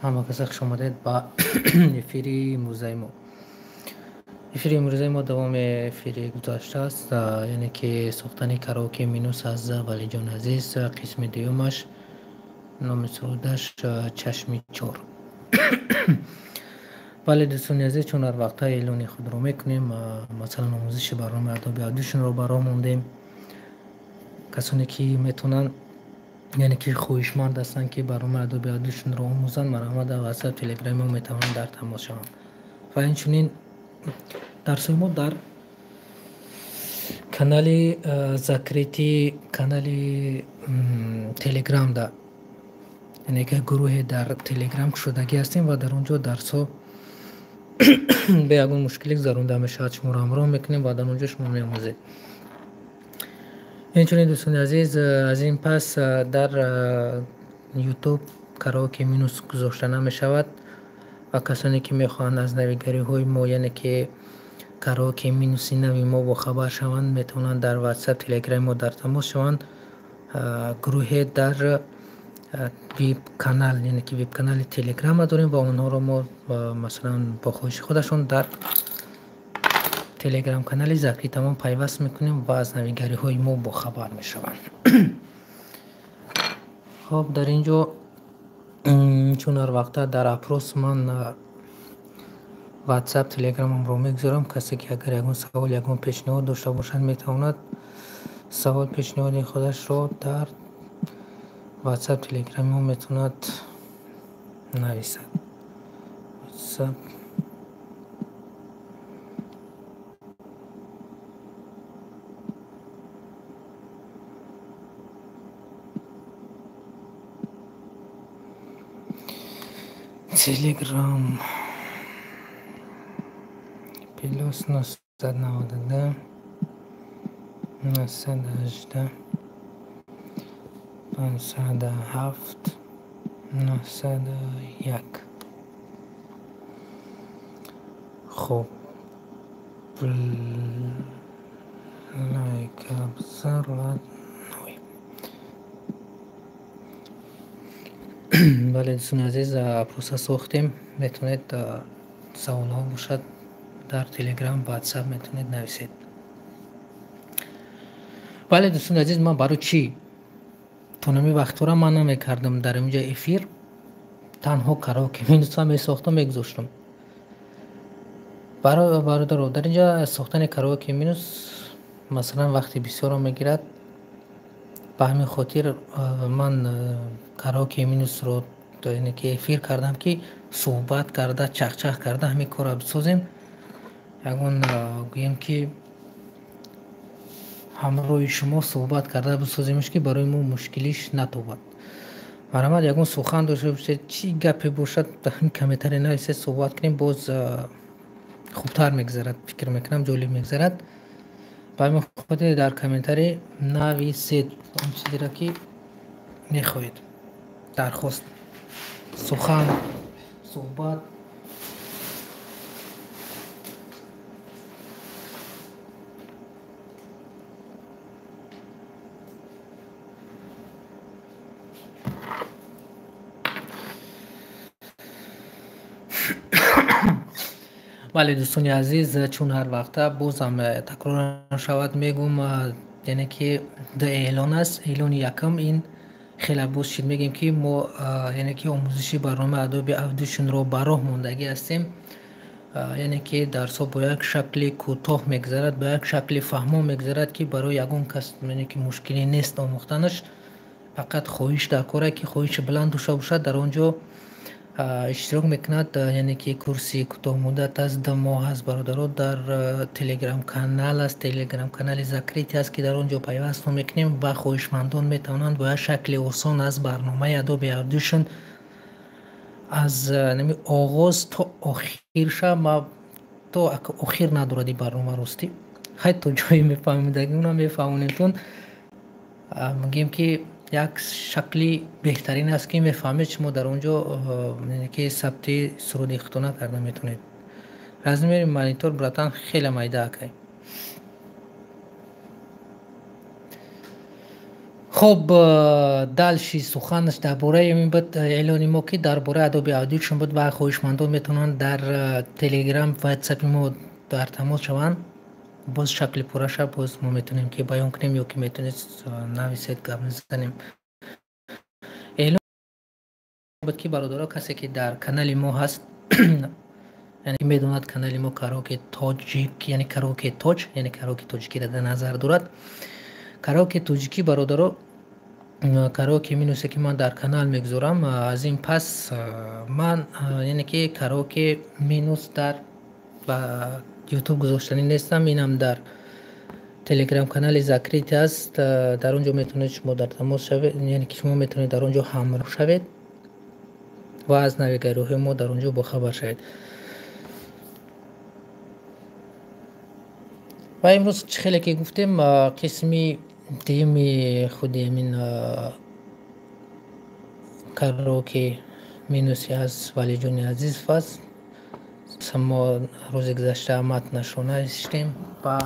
همه کسی خوش آمدید با افیری امروزه ما. افیری امروزه ما دوام افیری گذاشته است، یعنی که ساختن کاراوکه مینوس از ولی جان عزیز. قسم دیومش نام سرودش چشمی چور. ولی دوستان عزیز، چون هر وقتا اعلان خود رو میکنیم، مثلا آموزش برنامه ادوبی آدیشن رو برام موندیم. کسانی که میتونن، یعنی که خویشمند هستن که برنامه ادوبی آدیشن رو آموزن، مرحمت در واتساپ تلگرام ما میتونن در تماس شوند. و اینچنین درس ما در کانال زاکریتی، کانال تلگرام دا، یعنی که گروه در تلگرام شدگی هستیم و در اونجا درس ها به یگون مشکلی زرونده میشه شما رو همراه میکنیم و در اونجا شما میاموزید. اینچنین دوستان عزیز، از این پس در یوتیوب کاراوکه مینوس گذاشته نمیشود و کسانی که میخوان از نویگری های ما، یعنی که کاراوکه مینوسی نوی ما با خبر شوند، میتونن در واتساپ تلگرام ما در تماس شوند. گروه در ویب کانال، یعنی که ویب کانال تلگرام داریم و اونها رو ما مثلا با خواهش خودشون در تلگرام کانال زاکری تمام پیوست میکنیم و از نویگری های ما با خبر میشوند. خب در اینجا چون هر وقتا در اپروس من واتساپ تلگرامم رو میگذارم، کسی که اگر یکون سوال یکون پیشنهاد داشته باشند میتواند سوال پیشنهاد خودش رو در واتساپ تلگرام هم میتواند نویسد. واتساپ تلگرام پلوس 999 918 507 901. خب لایک ابزار و بله دوستان عزیز، پروسه ساختیم. میتونید سوال ها باشد در تلگرام واتساپ میتونید نویسید. بله دوستان عزیز، من برای چی تونمی وقت را من نمیکردم در اینجا افیر تنها کاراوکه مینوس می ساختم میگذاشتم. برادر در اینجا ساختن کاراوکه مینوس مثلا وقتی بسیار میگیرد، به همین خاطر من کاراوکه مینوس رو یعنی که افیر کردم که صحبت کرده چخ کرده همین کار را بسازیم. یکون گویم که همراه شما صحبت کرده بسازیمش که برای ما مشکلیش نتوبد. مرحمت یکون سخن داشته باشید، چی گپی باشد در همین کمیتر نویسید، صحبت کنیم، باز خوبتر میگذرد. فکر میکنم جالب میگذرد. برای خود در کامنتری نویسید اون چیزی را که میخواهید، درخواست، سخن، صحبت. ولی دوستان عزیز، چون هر وقتا بازم تکرار شود میگم، یعنی که ده اعلان است، اعلان یکم این خیلی باز شد میگیم که ما یعنی که آموزشی برنامه ادوبی آدیشن رو براه موندگی هستیم. یعنی که درس ها با یک شکل کوتاه میگذرد، با یک شکل فهمو میگذرد که برای یگون کس یعنی که مشکلی نیست آموختنش. فقط خواهش در کاره که خواهش بلند داشته باشد در اونجا اشتراک میکند. یعنی که کورسی کوتاه مدت از 2 ماه از برادرها در تلگرام کانال است، تلگرام کانال زاکریتی است که در اونجا پیوست میکنیم و خواهشمندان میتونند با شکل آسان از برنامه ادوبی آدیشن از آغاز تا آخر شه. ما تا آخر ندارد برنامه راستی، خیلی تا جایی میفهمیدگی اونم میفهمونیتون میگیم که یک شکلی بهترین است که میفهمید شما در اونجا یعنی که ثبت سرود اختنا کرده میتونید. از میریم مانیتور براتان خیلی میده که خب دالشی سخنش درباره این بود اعلانی ما که درباره ادوبی اودیشن بود و خواهشمندان میتونن در تلگرام و واتساپ ما در تماس شوند. باز شکل پوره شد باز ما میتونیم که بیان کنیم یا که میتونید نویسید گپ نزنیم. اعلان بود که برادرها کسی که در کانال ما هست یعنی میدوند کانال ما کاراوکه تاجیک یعنی کاراوکه تاج یعنی کاراوکه تاجیکی را در نظر دارد. کاراوکه تاجیکی برادرها کاراوکه می نویسه که من در کانال میگذارم. از این پس من یعنی که کاراوکه می نویس در یوتیوب گذاشتنی نیستم، اینم در تلگرام کانال زکریت است. در اونجا میتونید شما در تماس شوید، یعنی که شما میتونید در اونجا همراه شوید و از نویگیری ما در اونجا با خبر شوید. و امروز خیلی که گفتیم قسمی دیمی خودی من کاراوکه مینوسی از ولی جون عزیز فاز ما روز گذشته متنش رو نوشتیم و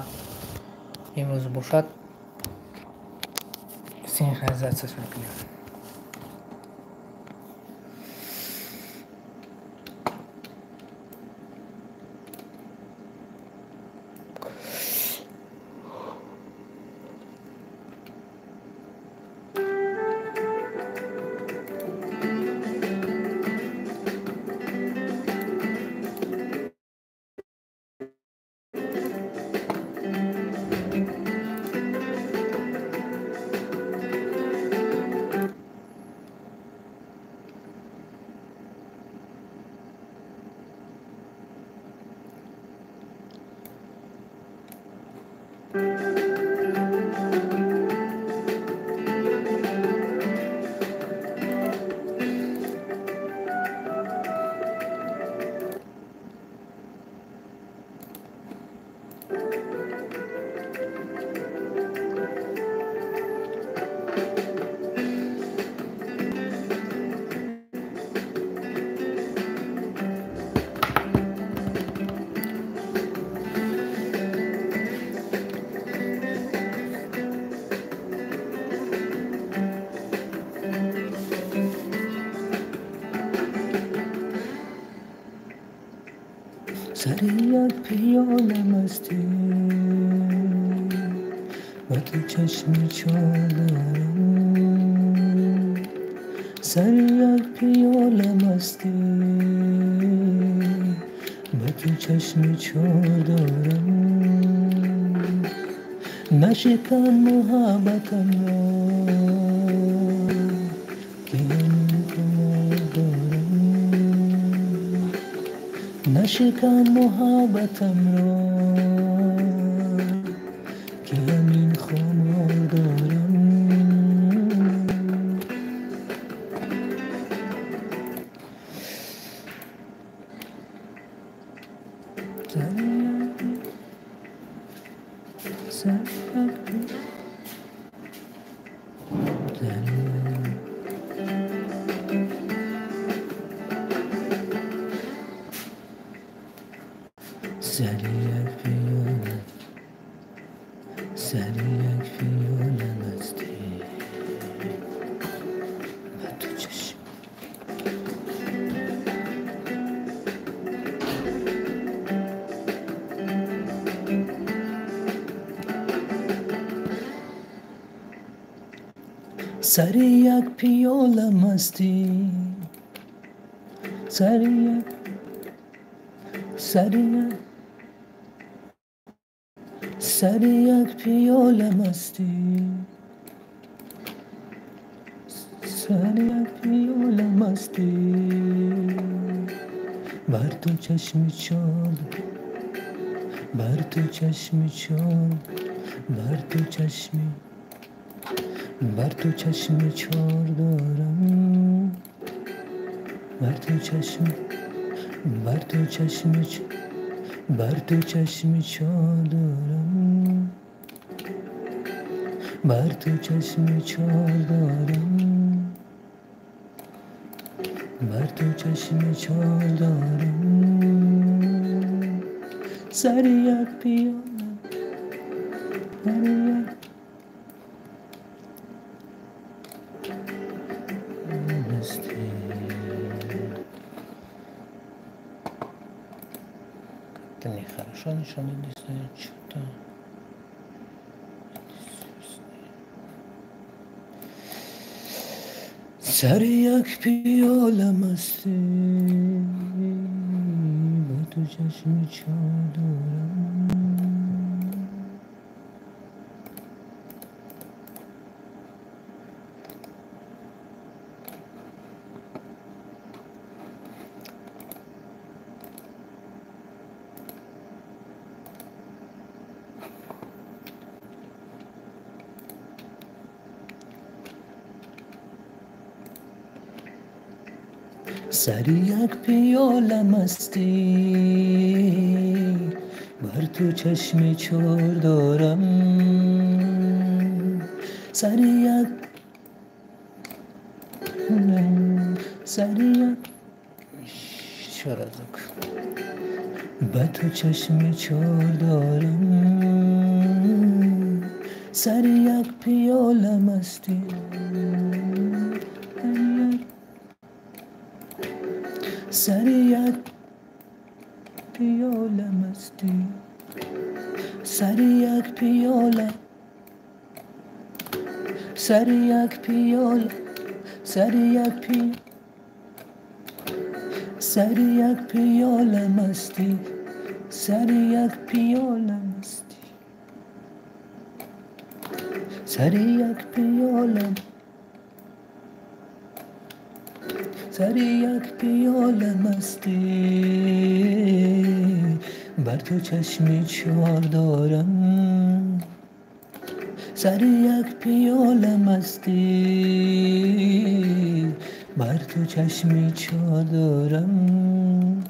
امروز باشد سین خیزت سشون کنیم. سر یک پیاله مستی و تو چشم چار دارم، سر یک پیاله مستی و تو چشم چار دارم، نشکن محبتم را که همین خمار دارم، نشکن محبتم را که همین خمار دارم. سر یک پیاله مستی، سر یک پیاله مستی، سر یک پیاله مستی بر تو چشم چال، بر تو چشم چال، بر تو چشم، بر تو چشم چار دارم، بر تو چشم، بر تو چشم، بر تو چشم چار دارم، بر تو چشم چار دارم، بر تو چشم چار دارم، سر یک پیاله، Это нехорошо, ничего не знаю, что-то. سر یک پیاله مستی با تو چشم چادرم سر یک پیاله مستی بر تو چشم چار دارم سر یک شرازک بر تو چشم چار دارم سر یک پیاله مستی سر یک پیاله مستی سر یک پیاله سر یک پیاله سر یک پیاله سر یک پیاله مستی سر یک پیاله مستی سر یک پیاله سر یک پیاله مستی بر تو چشم چار دارم سر یک پیاله مستی بر تو چشم چار دارم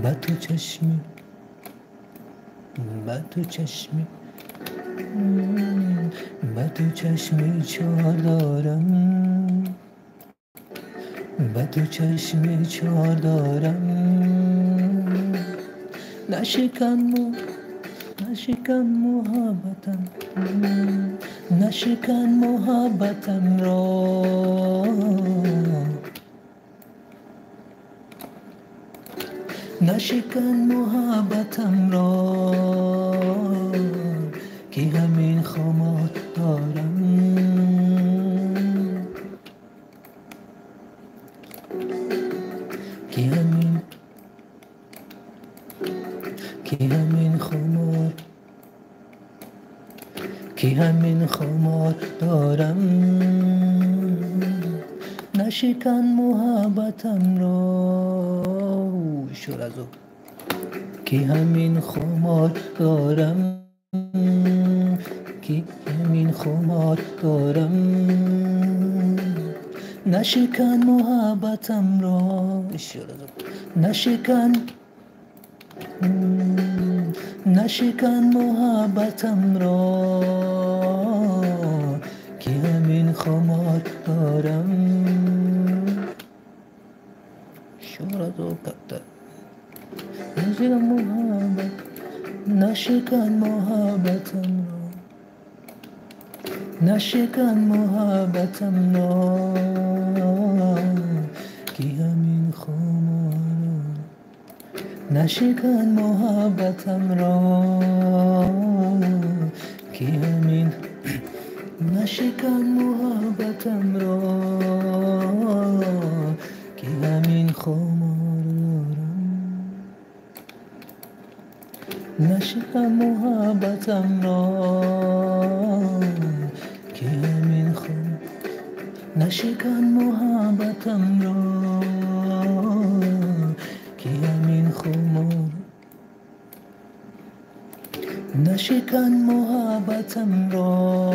بر تو چشم بر تو چشم بر تو چشم چار دارم بر تو چشم چار دارم نشکن محبتم نشکن محبتم را نشکن محبتم را که همین خمار دارم که همین خمار دارم نشکن محبتم را شرازو که همین خمار دارم که همین خمار دارم نشکن محبتم را شرازو نشکن محبتم را که همین خمار دارم شرازو کتا نشکن محبت نشکن محبتم را نشکن محبتم را که همین خمار نشکن محبتم را که همین نشکن محبتم را که همین خمار دارم نشکن محبتم را که همین خمار نشکن محبتم را که همین خمار نشکن محبتم را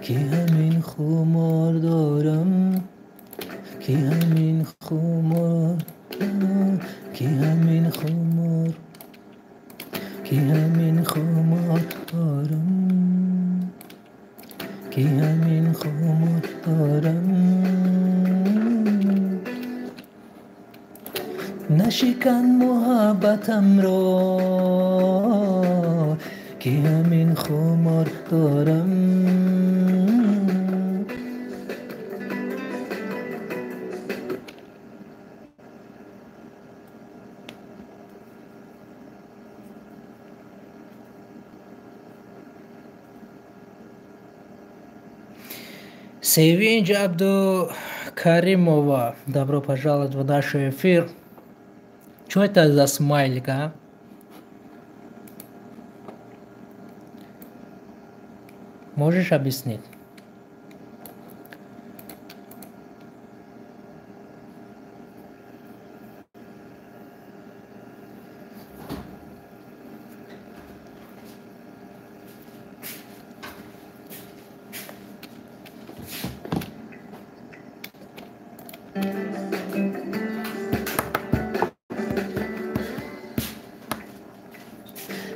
که همین خمار دارم که همین خمار که همین خمار که همین خمار دارم که همین خمار دارم نشکن محبتم را که همین خمار دارم Севинч Абду Каримова, добро пожаловать в наш эфир. Что это за смайлик, а? Можешь объяснить?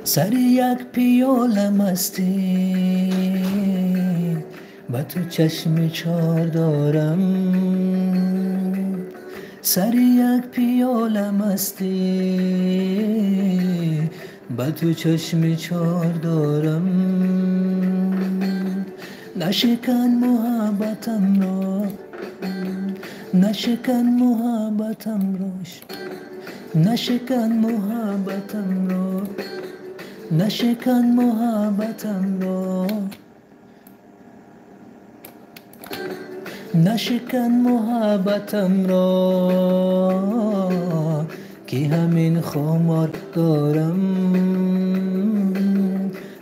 سری یک پیاله مستی با تو چشم چار دارم سری یک پیاله مستی با تو چشم چار دارم نشکن محبتم را نشکن محبتم راش نشکن محبتم را نشکن محبتم را نشکن محبتم را که همین خمار دارم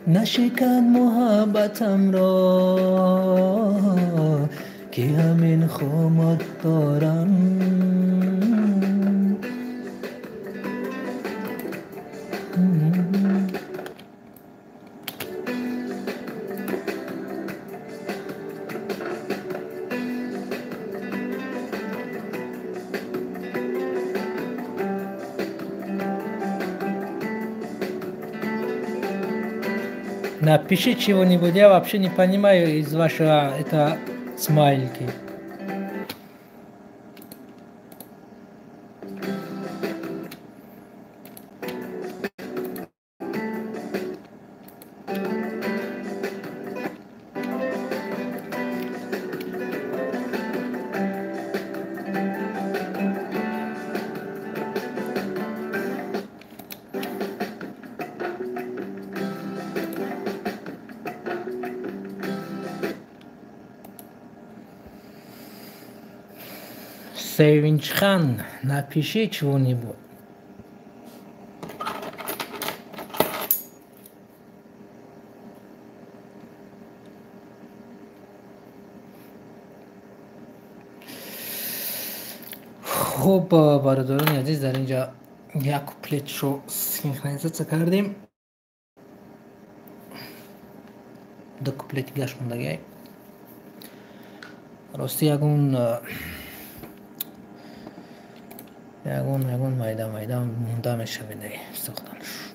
نشکن محبتم را که همین خمار دارم Напиши чего-нибудь, я вообще не понимаю из вашего это смайлики. Севинчхан, напиши чего-нибудь. خب برادران عزیز در اینجا یک کپلت رو سینخرونیزاtsiya کردیم. دو کپلت دیگه موندگی. راستی یگون مایدا مونده میشه بینه ساختنش.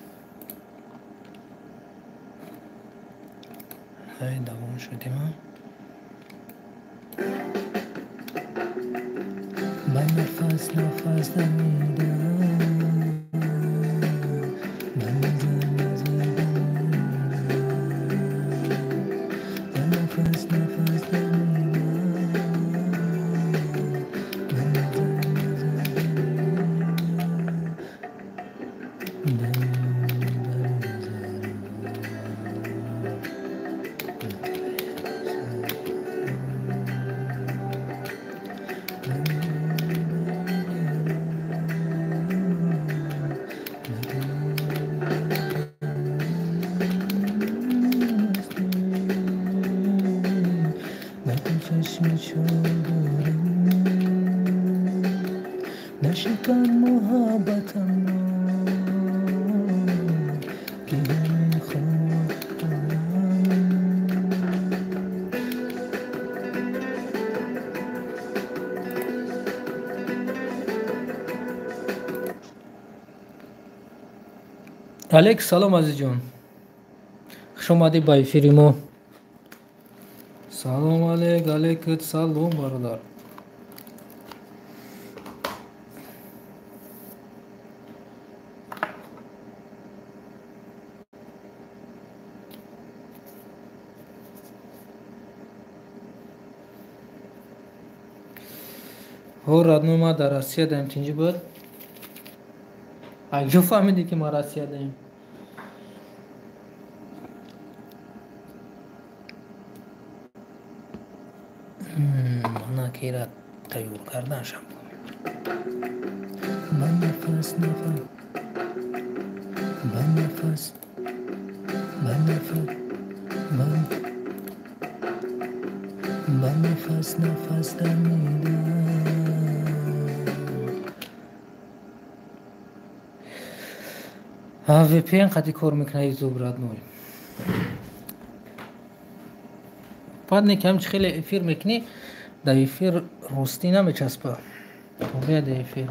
های دوام شدیم. من نفس نمیدم من نفس نشکن محبتم را که همین خمار دارم علیک سلام عزیز جان خوش اومدی با افیر ما سلام علیک سلام برادر родной ما در آسیا داریم چینجی بود اگه فهمیدی که ما آسیا داریم که را تیور کردنشم من نفس نفس من نفس من نفس من نفس نفس دمیدم VPN قدی کار میکنه یوتیوب راد نوی بعد نکم چه خیلی افیر میکنی در افیر روستی نمیچسبه طوله در افیر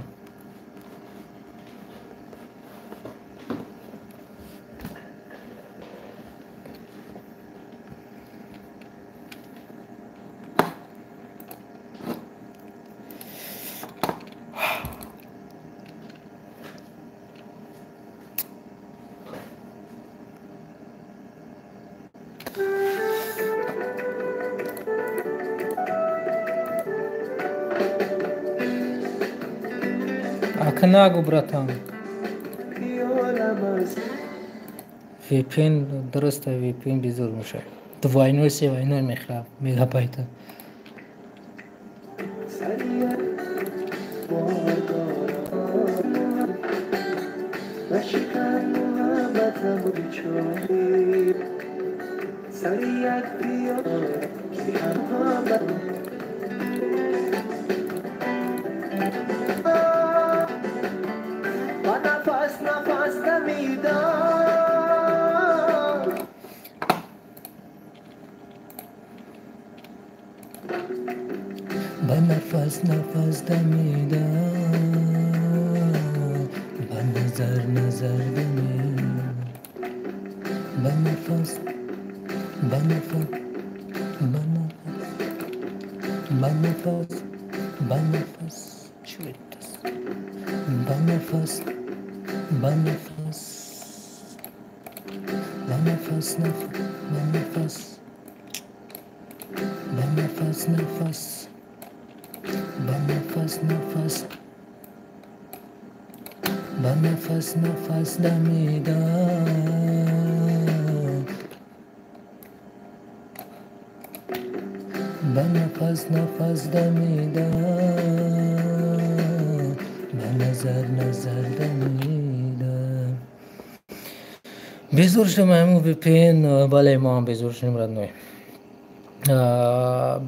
نگو براتان VPN درسته VPN بیزور میشه 2.9 3.9 میخوام مگابایت نفس نفس دمیدم با نظر نظر دمیدم با نفس با نفس با نفس با نفس شوید با نفس با نفس با نفس با نفس با نفس نفس نفس نفس با نفس نفس دمیدم با نفس نفس دمیدم با نظر نظر دمیدم بزرگ شدم همون VPN بالای ما هم بزرگ شدیم رد نوی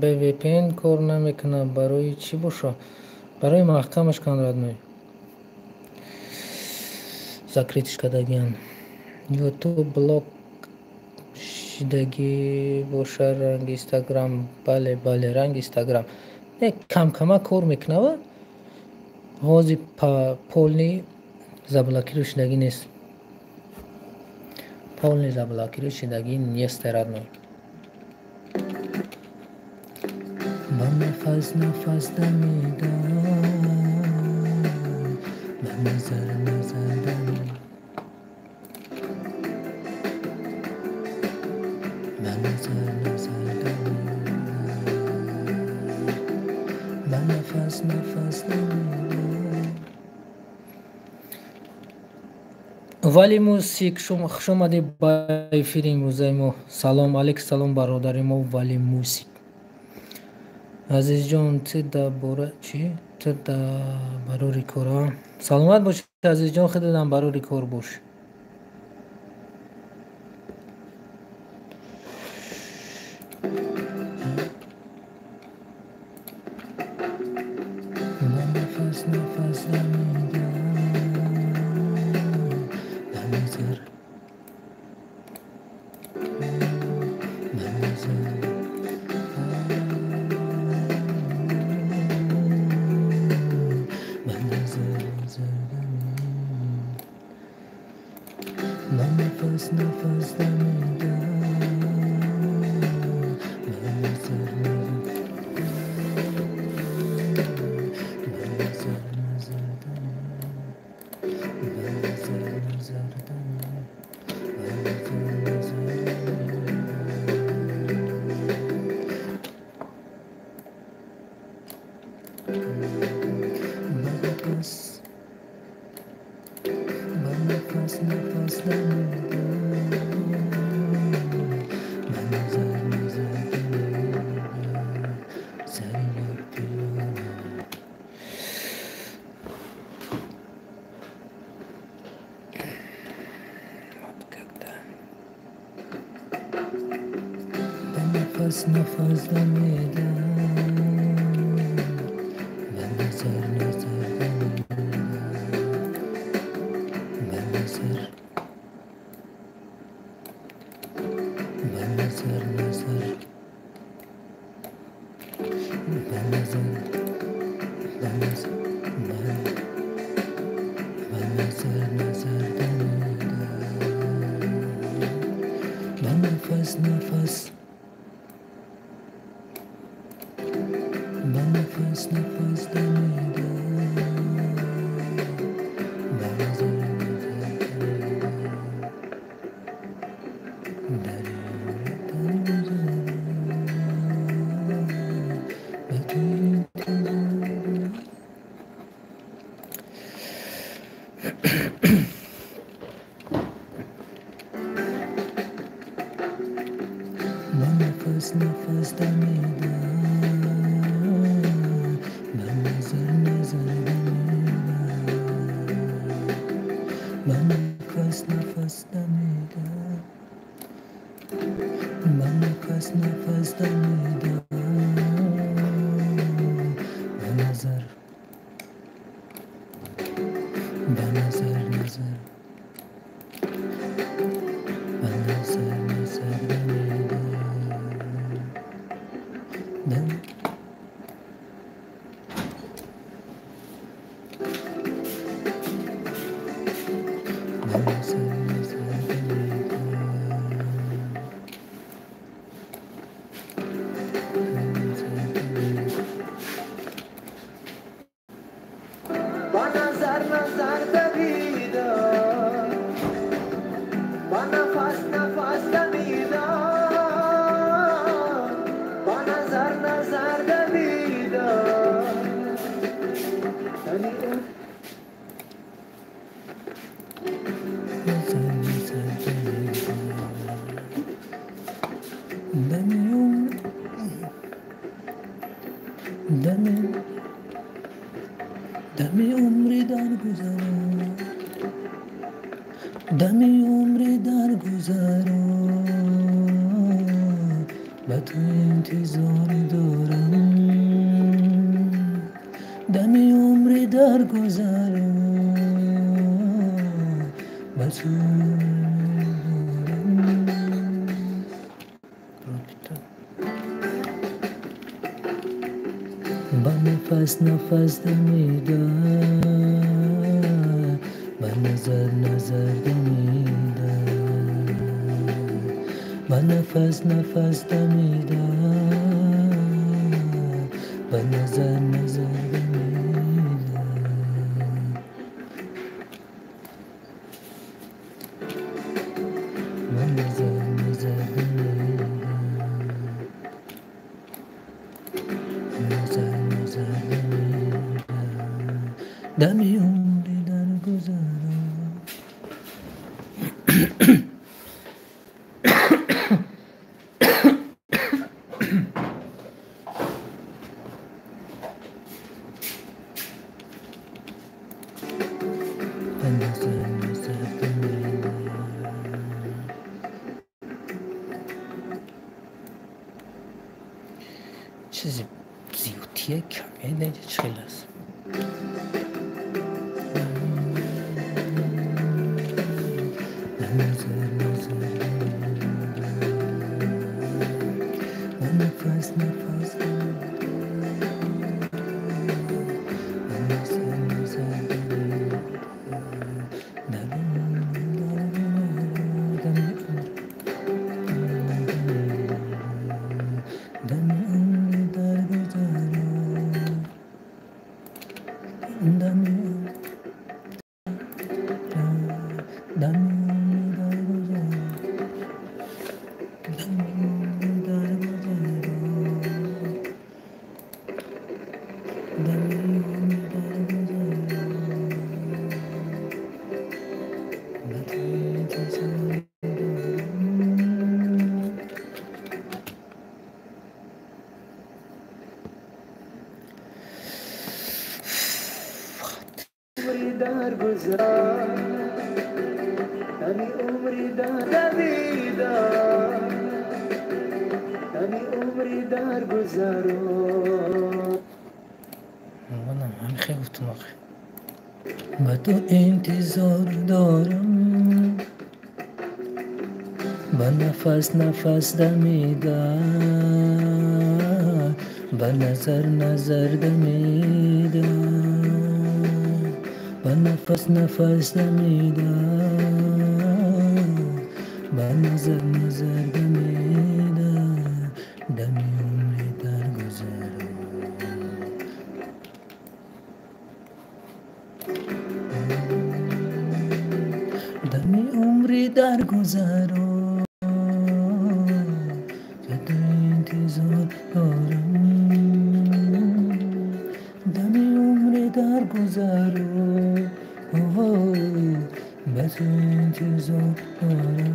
به VPN کار نمیکنه برای چی باشه برای محکمش کن رد نوی закрытиш кадагиан YouTube блог шидаги боша ранг Instagram бале ранг Instagram не кам-кама кор мекунава ҳози полни заблокиру шидаги нест полни заблокиру шидаги нест радной ба нафас нафас дамидам ба назар назар дамидам ба назар назар дамидам ба нафас нафас дамидам вали мусик шумо хуш омадед ба эфири имрӯзаи мо салом алейк салом бародари мо вали мусик азизҷон ту да бора чи ту да барори кора саломат бош азизҷон худам барори кор бош нафас нафас نفس نفس دمیدم و نظر دمی عمری در گذرم دمی عمری در گذرم و تو انتظاری دارم دمی عمری در گذرم و تو با نفس نفس دمیدم با نظر دمیدم با نفس نفس دمیدم با نظر دمیدم با نظر دمی عمری در گذرم چیزی زیوتیه کمیه دیگه چه لازم در گذرم دمی عمری در دویدم دمی عمری در گذران منم همین خیلی گفتم آخه با تو انتظار دارم با نفس نفس دمیدن با نظر نظر دمیدن با نفس نفس دمیدن با نظر نظر دمیدن دمی عمری در گذرم دمی عمری در گذرم زده انتظار دارم دمی عمری در گذرم به تو انتظار دارم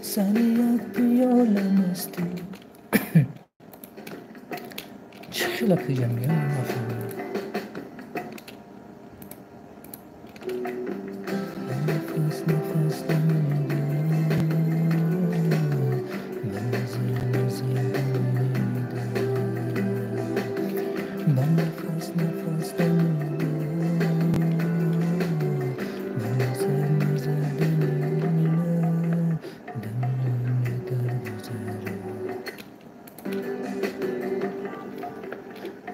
سر یک پیاله مستی چه خیلی کجا میگم نفهمیدم نفس نفس دمیدن به نظر نظر دمیدن به نفس نفس دمیدن به نظر نظر دمیدن دمی عمری در گذرم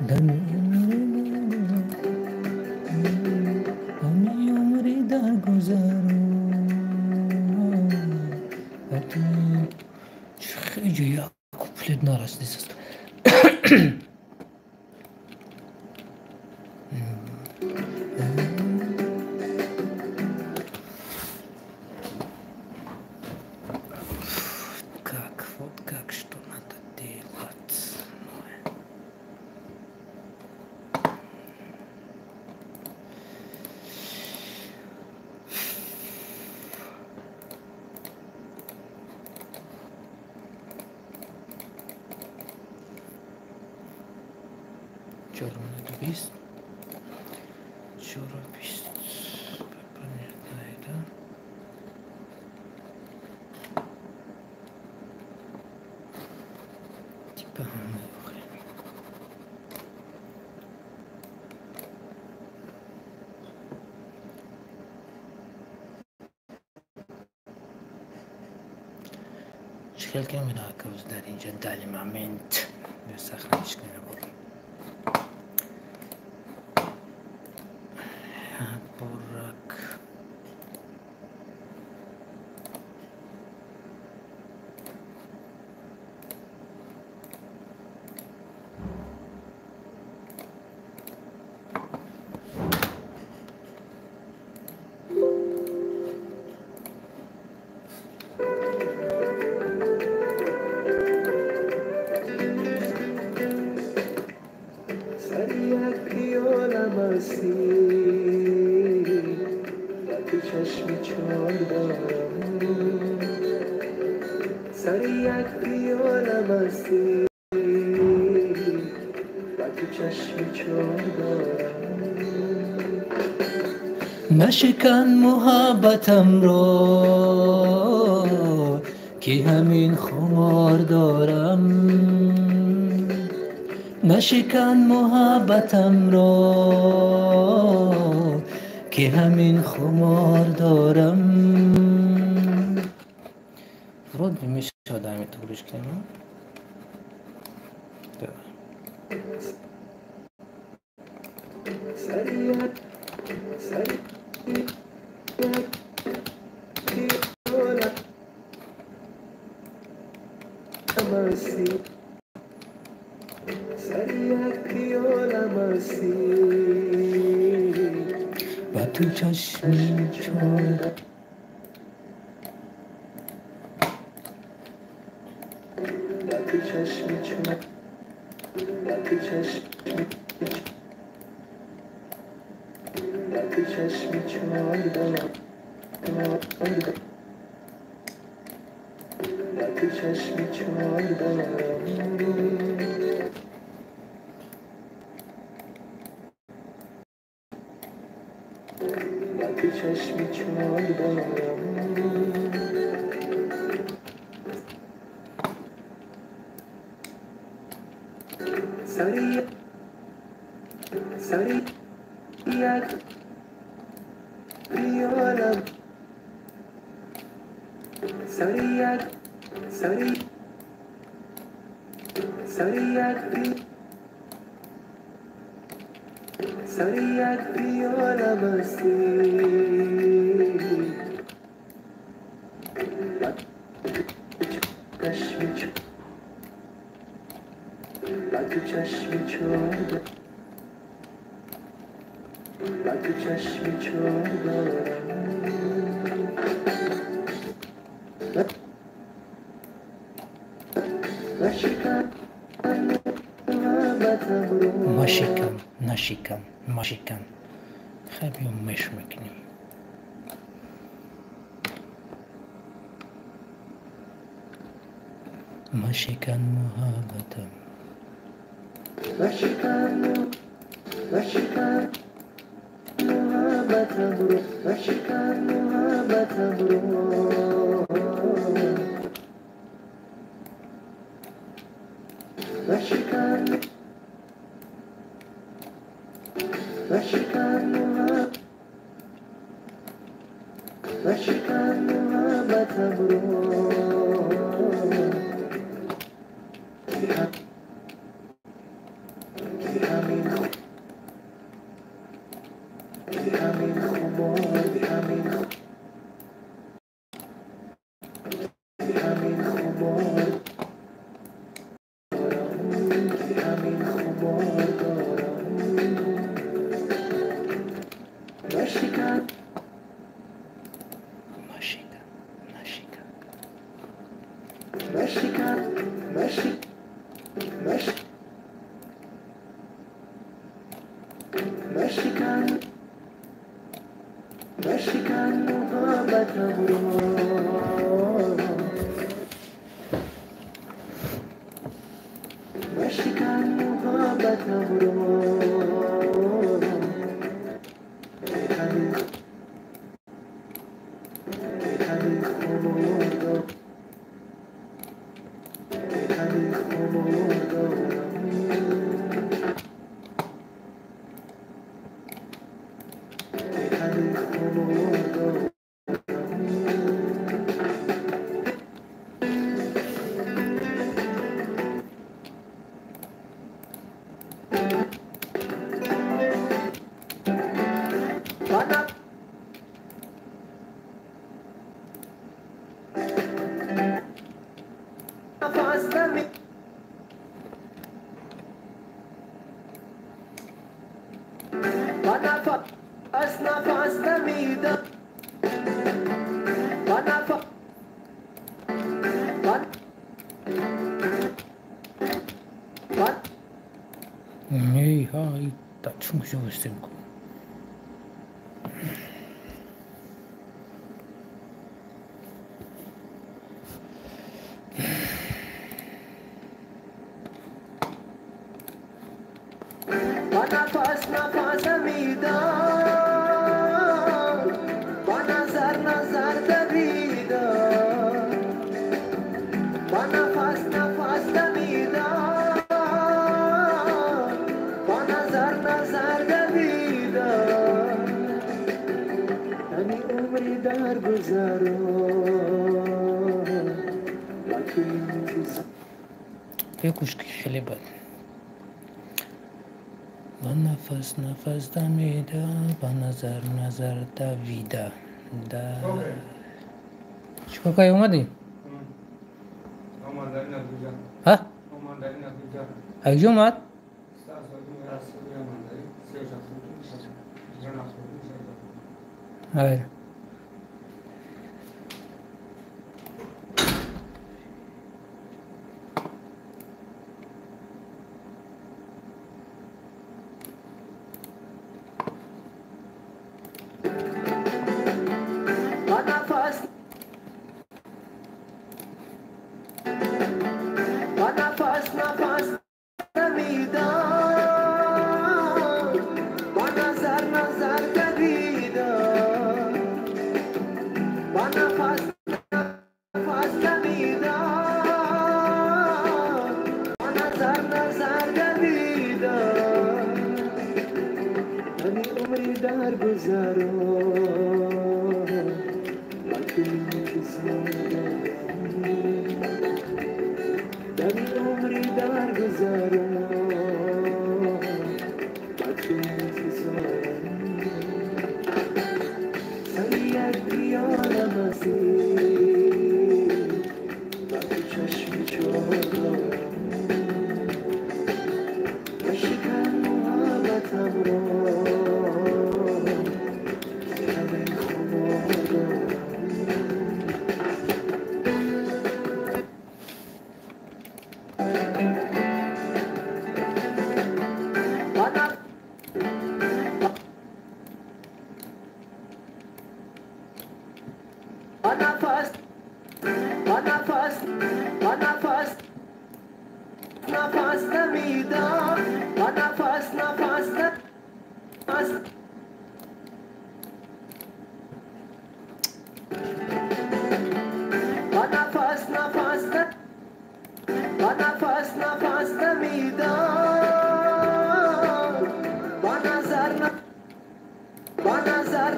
دمی عمری در گذرم خیلی یا کوپلت نارست نیست как что надо делать черный лист понятно это типа چخیل که میره اکوز در اینجا دلیمامنت به سخنش کنه بود برک سر یک پیاله مستی و تو چشمی چار دارم سر یک پیاله مستی و تو چشمی چار دارم مشکن محبتم رو که همین خمار دارم مشکن محبتم رو که همین خمار دارم فرود میشه آدمی طورش کنم سر یک پیاله مستی سر یک پیاله مستی و تو چشمی چار و تو چشمی چار و تو چشمی و تو چشمی چار دارم و تو چشمی چار دارم و تو چشمی چار دارم سری یک بیالم سری یک سری یک سری یک بیالم هستی تو چشمی چار تو چشمی چار دارم ماشیکم نشیکم ماشیکم خیلی مش میکنیم ماشیکن محبتم ماشیکن محبتم رو ماشیکن محبتم رو ماشیکن محبتم رو همین خمار همین خمار همین خمار دارم ماشیکن ماشیکن محبتم رو ماشیکن محبتم رو همین خمار دارم همین خمار دارم همین خمار دارم نفس نمیدم ای های تا چون شو استیم کن نفس نمیدم با نظر دویدم با نفس نمیدم با نظر دویدم همین عمری در گذرم بگوش که خیلی بد با نفس دمیده با نظر دویده چیکار کنی اومدی؟ ها؟ اگه اومد؟ آره نفس نمیدم با نظر دویدم در گذرا من تو انتظار دمی عمری در گذرا من تو انتظارم سری یک بیانم ازی من تو چشم چهارم نشکن محبتم را کمی خمارم نفس نمیدم نفس نمیدم با نظر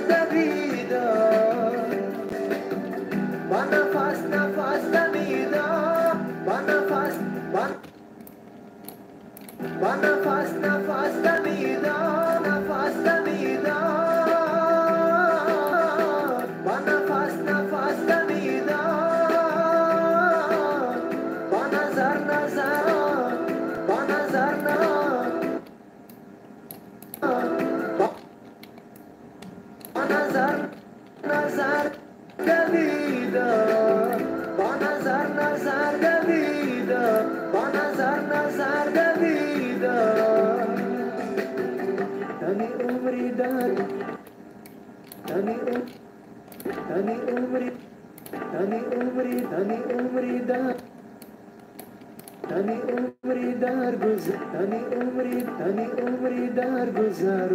دویدم با نفس نمیدم با نفس نمیدم نفس نمیدم با نفس نمیدم با نظر با نظر با نظر دویدم با نظر دویدم با نظر دویدم دمی عمری در دمی عمری در دمی عمری در گذر دمی عمری در گذر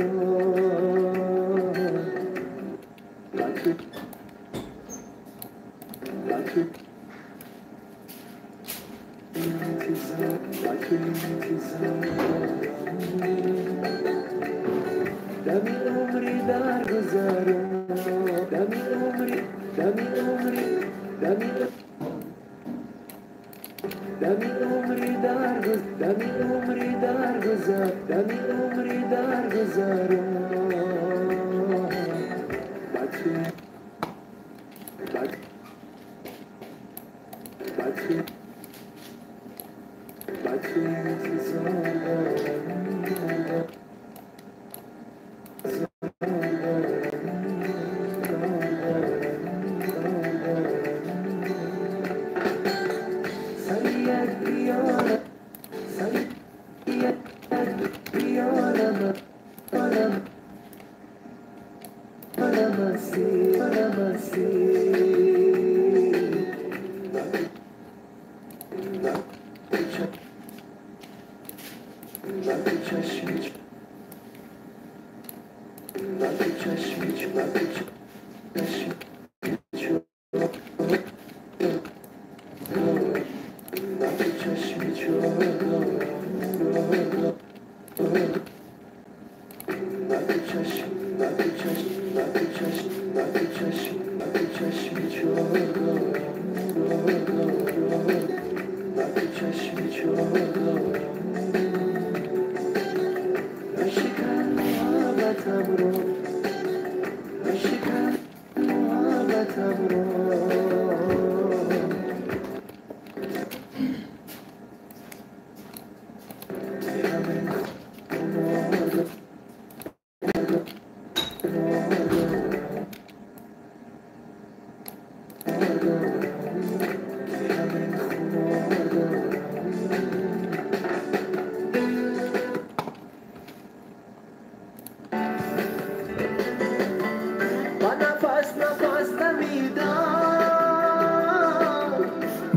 من تو انتظار دمی عمری در گذر دمی عمری در گذر دمی عمری در گذر من تو انتظار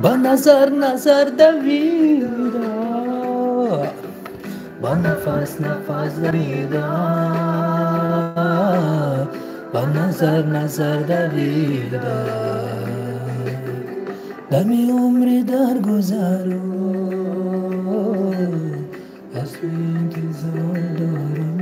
با نظر دویدم با نفس دویدم با نظر دویدم دمی عمری در گذر از تو انتظار دارم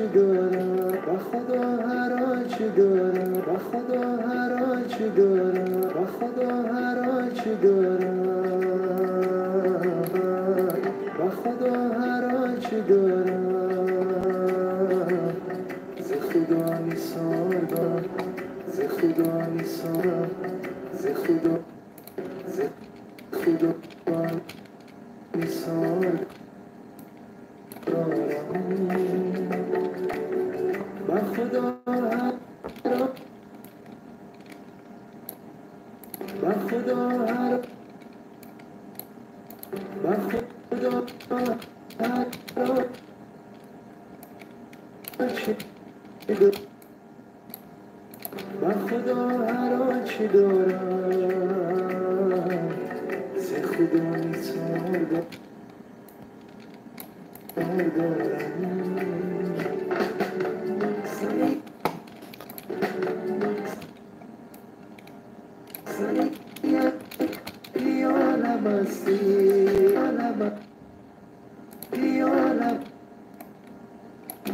چی دارم و خدا هر آنچه آنچه دارم به خدا هر آنچه دارم به خدا هر آنچه دارم به خدا هر آنچه دارم ز خدا نثار دارم ز خدا نثار ز خدا ز خدا نثار دارم به خدا به خدا هر به خدا هر آنچه به خدا هر آنچه دارم ز خدا نثار دارم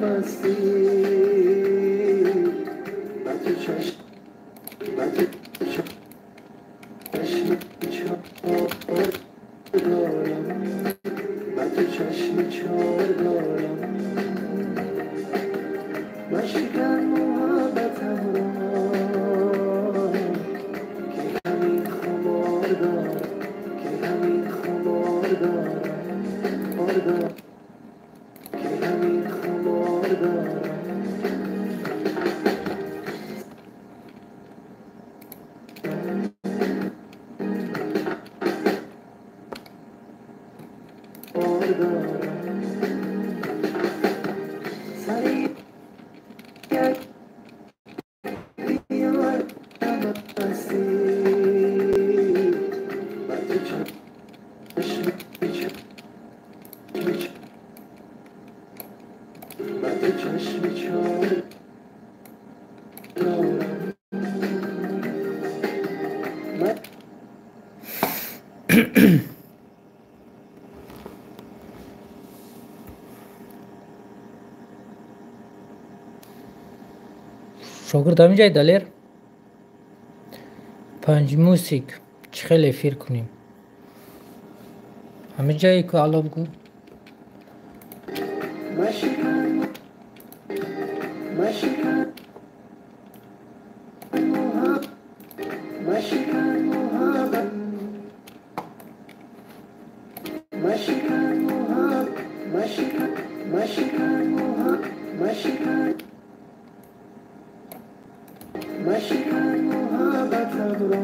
مستی با تو چشم چار دارم با تو چشم چار دارم مشکن محبتم را که همین خمار دارم که همین خمار دارم که همین خمار دارم سری یک بیار مستی با تو چشم با تو چشم چار دارم شاگرد همین جای دلیر پنج موسیق چه خیلی افیر کنیم همین جایی که علا بگو مشکن محبت مشکن محبتم را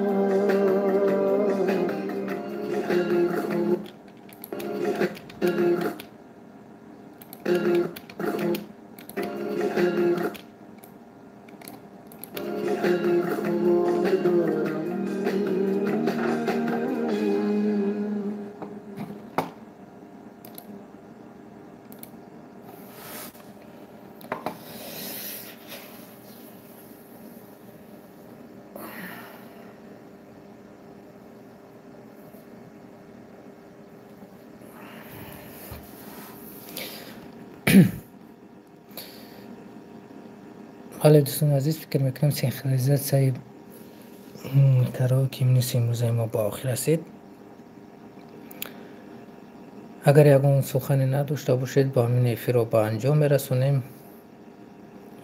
که همین خود که همین خود که همین خمار دارم حالا دوستان عزیز فکر میکنم سینخرونیزات سعی کاراوکه نیست امروز ما با آخر رسید. اگر یگان سخنی نداشته باشید با همین افیر رو با انجام برسونیم.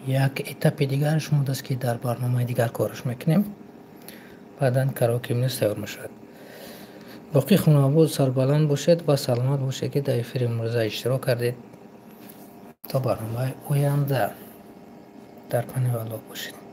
یک اتاپ دیگرش مونده است که در برنامه دیگر کارش میکنیم. بعدا کاراوکه نیست تیار میشد. باقی خانواده سربلند باشید و سلامت باشید که در افیر امروز اشتراک کردید. تا برنامه آینده در پناه الله باشید.